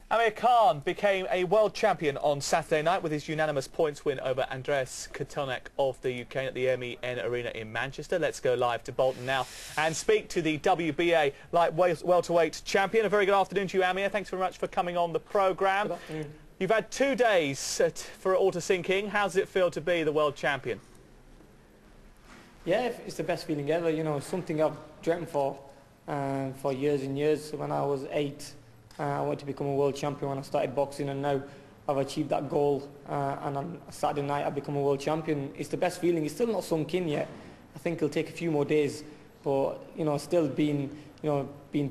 Amir became a world champion on Saturday night with his unanimous points win over Andreas Kotelnik of the UK at the MEN Arena in Manchester. Let's go live to Bolton now and speak to the WBA Light-Welterweight Champion. A very good afternoon to you, Amir. Thanks very much for coming on the programme. Good afternoon. You've had 2 days for it all to sink in. How does it feel to be the world champion? Yeah, it's the best feeling ever. You know, something I've dreamt for years and years. When I was 8, I wanted to become a world champion when I started boxing, and now I've achieved that goal. And on Saturday night, I become a world champion. It's the best feeling. It's still not sunk in yet. I think it'll take a few more days, but you know, still being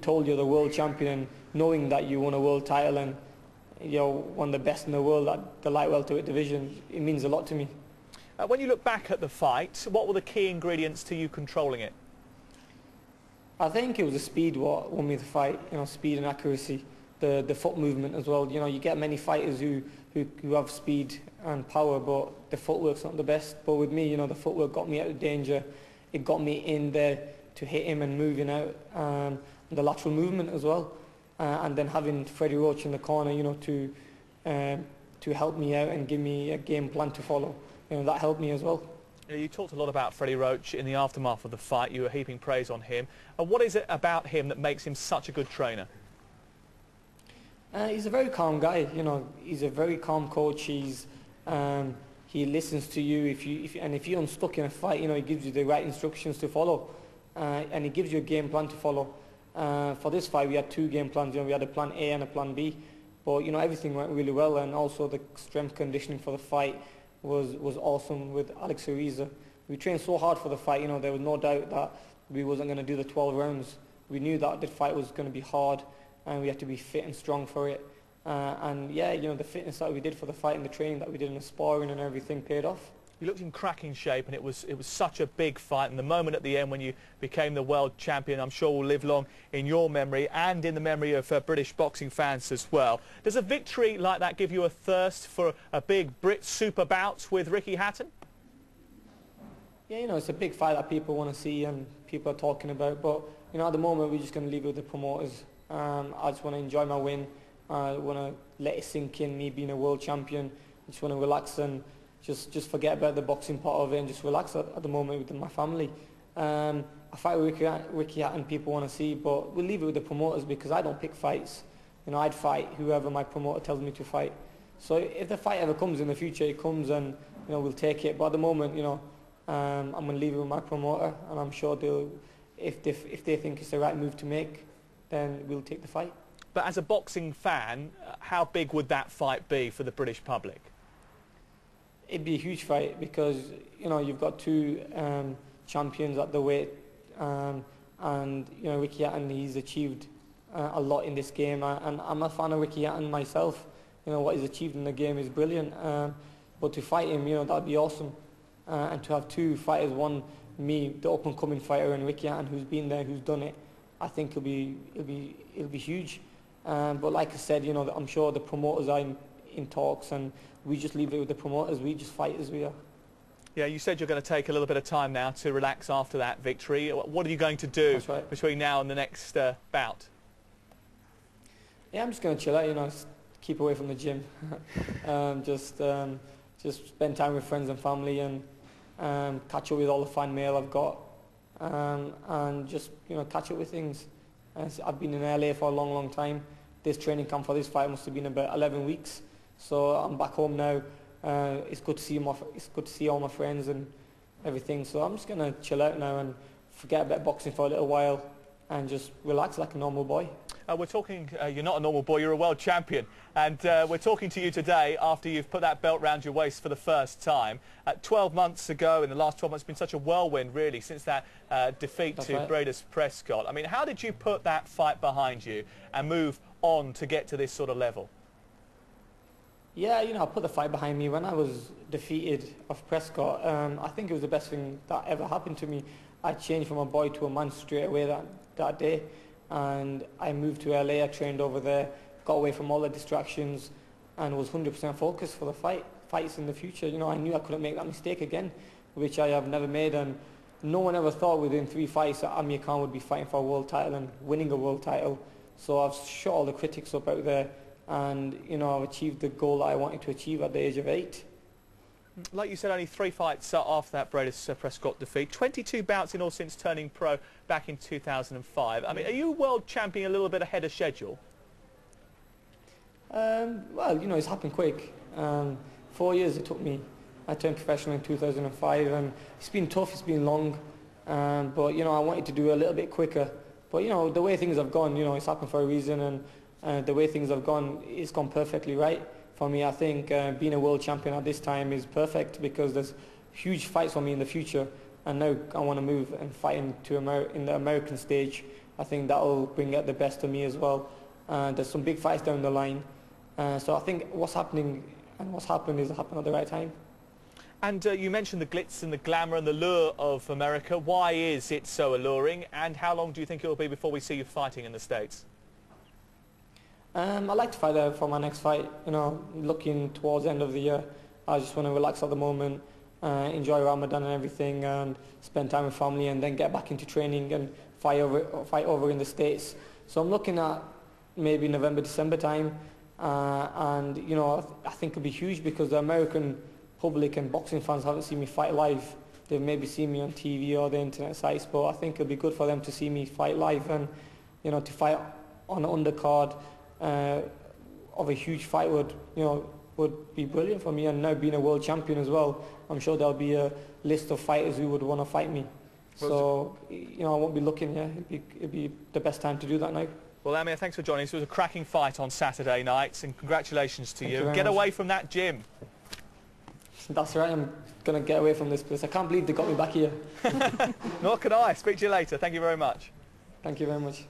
told you're the world champion, knowing that you won a world title and you're one of the best in the world at the light welterweight division, it means a lot to me. When you look back at the fight, what were the key ingredients to you controlling it? I think it was the speed what won me the fight. You know, speed and accuracy, the foot movement as well. You know, you get many fighters who have speed and power, but the footwork's not the best. But with me, you know, the footwork got me out of danger. It got me in there to hit him and moving out, and the lateral movement as well. And then having Freddie Roach in the corner, you know, to help me out and give me a game plan to follow. You know, that helped me as well. You talked a lot about Freddie Roach in the aftermath of the fight. You were heaping praise on him. What is it about him that makes him such a good trainer? He's a very calm guy. You know, he's a very calm coach. He listens to you. If you're unstuck in a fight, you know, he gives you the right instructions to follow, and he gives you a game plan to follow. For this fight, we had 2 game plans. You know, we had a plan A and a plan B, but you know, everything went really well, and also the strength conditioning for the fight was awesome with Alex Ariza. We trained so hard for the fight. You know, there was no doubt that we wasn't going to do the 12 rounds. We knew that the fight was going to be hard, and we had to be fit and strong for it. And yeah, you know, the fitness that we did for the fight and the training that we did in the sparring and everything paid off. You looked in cracking shape, and it was such a big fight, and the moment at the end when you became the world champion, I'm sure will live long in your memory and in the memory of British boxing fans as well. Does a victory like that give you a thirst for a big Brit super bout with Ricky Hatton? Yeah, you know, it's a big fight that people want to see and people are talking about, but you know, at the moment we're just going to leave it with the promoters. I just want to enjoy my win. I want to let it sink in, me being a world champion. I just want to relax and just forget about the boxing part of it and just relax at the moment with my family. A fight with Ricky Hatton people want to see, but we'll leave it with the promoters because I don't pick fights. You know, I'd fight whoever my promoter tells me to fight. So if the fight ever comes in the future, it comes, and you know, we'll take it. But at the moment, you know, I'm going to leave it with my promoter, and I'm sure they'll, if they think it's the right move to make, then we'll take the fight. But as a boxing fan, how big would that fight be for the British public? It'd be a huge fight because, you know, you've got 2 champions at the weight, and you know, Ricky Hatton, he's achieved a lot in this game, and I'm a fan of Ricky Hatton myself. You know, what he's achieved in the game is brilliant, but to fight him, you know, that'd be awesome. And to have 2 fighters, one me, the up-and-coming fighter, and Ricky Hatton, who's been there, who's done it, I think it'll be huge. But like I said, you know, I'm sure the promoters are in talks, and we just leave it with the promoters. We just fight as we are. Yeah, you said you're going to take a little bit of time now to relax after that victory. What are you going to do between now and the next bout? Yeah, I'm just going to chill out, you know, keep away from the gym. Just spend time with friends and family, and catch up with all the fan mail I've got, and just, you know, catch up with things. I've been in LA for a long time. This training camp for this fight must have been about 11 weeks. So I'm back home now. It's good to see all my friends and everything. So I'm just gonna chill out now and forget about boxing for a little while and just relax like a normal boy. We're talking, you're not a normal boy, you're a world champion. And we're talking to you today after you've put that belt round your waist for the first time. 12 months ago, in the last 12 months, it's been such a whirlwind, really, since that defeat to Bradus Prescott. I mean, how did you put that fight behind you and move on to get to this sort of level? Yeah, you know, I put the fight behind me. When I was defeated of Prescott, I think it was the best thing that ever happened to me. I changed from a boy to a man straight away that day. And I moved to LA, I trained over there, got away from all the distractions, and was 100% focused for the fights in the future. You know, I knew I couldn't make that mistake again, which I have never made, and no one ever thought within 3 fights that Amir would be fighting for a world title and winning a world title. So I've shut all the critics up out there, and you know, I've achieved the goal that I wanted to achieve at the age of 8. Like you said, only 3 fights after that Bradis Prescott defeat. 22 bouts in all since turning pro back in 2005. I mean, are you world champion a little bit ahead of schedule? Well, you know, it's happened quick. 4 years it took me. I turned professional in 2005, and it's been tough, it's been long, but you know, I wanted to do a little bit quicker. But you know, the way things have gone, you know, it's happened for a reason, and the way things have gone, it's gone perfectly right. For me, I think being a world champion at this time is perfect, because there's huge fights for me in the future, and now I want to move and fight in the American stage. I think that will bring out the best of me as well. There's some big fights down the line, so I think what's happening and what's happened is happened at the right time. And you mentioned the glitz and the glamour and the lure of America. Why is it so alluring, and how long do you think it will be before we see you fighting in the States? I'd like to fight there for my next fight. You know, looking towards the end of the year, I just want to relax at the moment, enjoy Ramadan and everything, and spend time with family, and then get back into training and fight over in the States. So I'm looking at maybe November, December time, and you know, I think it'll be huge, because the American public and boxing fans haven't seen me fight live. They've maybe seen me on TV or the internet sites, but I think it'll be good for them to see me fight live, and you know, to fight on an undercard of a huge fight would be brilliant for me. And now being a world champion as well, I'm sure there'll be a list of fighters who would want to fight me. So you know, I won't be looking. Yeah, it'd be the best time to do that now. Well, Amir, thanks for joining us. It was a cracking fight on Saturday nights, and congratulations to you. Thank you Get very away much. from that gym. That's right. I'm gonna get away from this place. I can't believe they got me back here. Nor can I. Speak to you later. Thank you very much. Thank you very much.